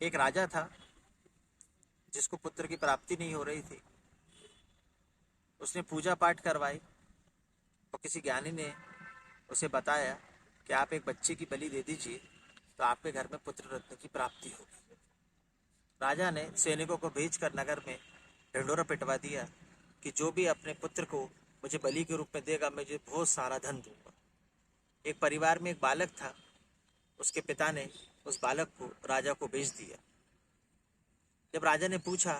एक राजा था जिसको पुत्र की प्राप्ति नहीं हो रही थी। उसने पूजा पाठ करवाई और किसी ज्ञानी ने उसे बताया कि आप एक बच्चे की बलि दे दीजिए तो आपके घर में पुत्र रत्न की प्राप्ति होगी। राजा ने सैनिकों को भेजकर नगर में ढिंढोरा पिटवा दिया कि जो भी अपने पुत्र को मुझे बलि के रूप में देगा, मैं मुझे बहुत सारा धन दूंगा। एक परिवार में एक बालक था। उसके पिता ने उस बालक को राजा को बेच दिया। जब राजा ने पूछा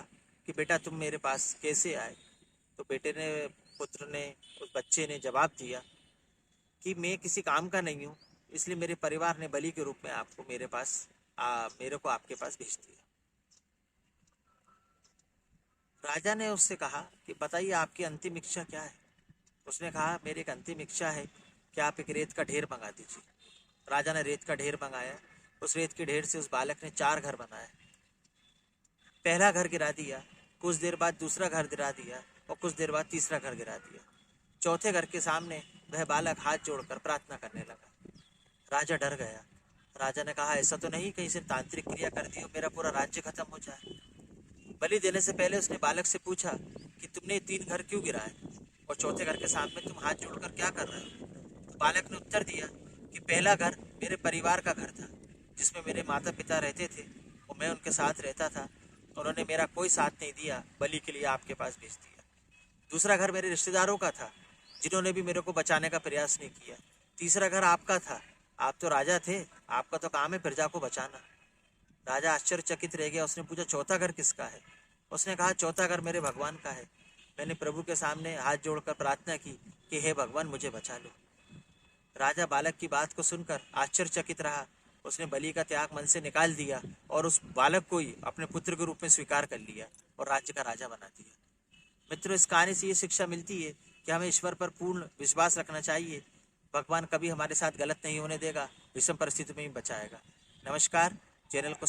कि बेटा तुम मेरे पास कैसे आए, तो पुत्र ने, उस बच्चे ने जवाब दिया कि मैं किसी काम का नहीं हूँ, इसलिए मेरे परिवार ने बलि के रूप में आपको मेरे को आपके पास भेज दिया। राजा ने उससे कहा कि बताइए आपकी अंतिम इच्छा क्या है। उसने कहा मेरी एक अंतिम इच्छा है कि आप एक रेत का ढेर मंगा दीजिए। राजा ने रेत का ढेर मंगाया। उस रेत के ढेर से उस बालक ने 4 घर बनाए। पहला घर गिरा दिया, कुछ देर बाद दूसरा घर गिरा दिया और कुछ देर बाद तीसरा घर गिरा दिया। चौथे घर के सामने वह बालक हाथ जोड़कर प्रार्थना करने लगा। राजा डर गया। राजा ने कहा ऐसा तो नहीं कहीं से तांत्रिक क्रिया कर दी हो, मेरा पूरा राज्य खत्म हो जाए। बलि देने से पहले उसने बालक से पूछा कि तुमने 3 घर क्यों गिराए और चौथे घर के सामने तुम हाथ जोड़कर क्या कर रहे हो। तो बालक ने उत्तर दिया कि पहला घर मेरे परिवार का घर था, जिसमें मेरे माता पिता रहते थे और मैं उनके साथ रहता था। उन्होंने मेरा कोई साथ नहीं दिया, बलि के लिए आपके पास भेज दिया। दूसरा घर मेरे रिश्तेदारों का था, जिन्होंने भी मेरे को बचाने का प्रयास नहीं किया। तीसरा घर आपका था, आप तो राजा थे, आपका तो काम है प्रजा को बचाना। राजा आश्चर्यचकित रह गया। उसने पूछा चौथा घर किसका है। उसने कहा चौथा घर मेरे भगवान का है। मैंने प्रभु के सामने हाथ जोड़कर प्रार्थना की कि हे भगवान मुझे बचा लो। राजा बालक की बात को सुनकर आश्चर्यचकित रहा। उसने बलि का त्याग मन से निकाल दिया और उस बालक को ही अपने पुत्र के रूप में स्वीकार कर लिया और राज्य का राजा बना दिया। मित्रों, इस कहानी से ये शिक्षा मिलती है कि हमें ईश्वर पर पूर्ण विश्वास रखना चाहिए। भगवान कभी हमारे साथ गलत नहीं होने देगा, विषम परिस्थिति में भी बचाएगा। नमस्कार। चैनल को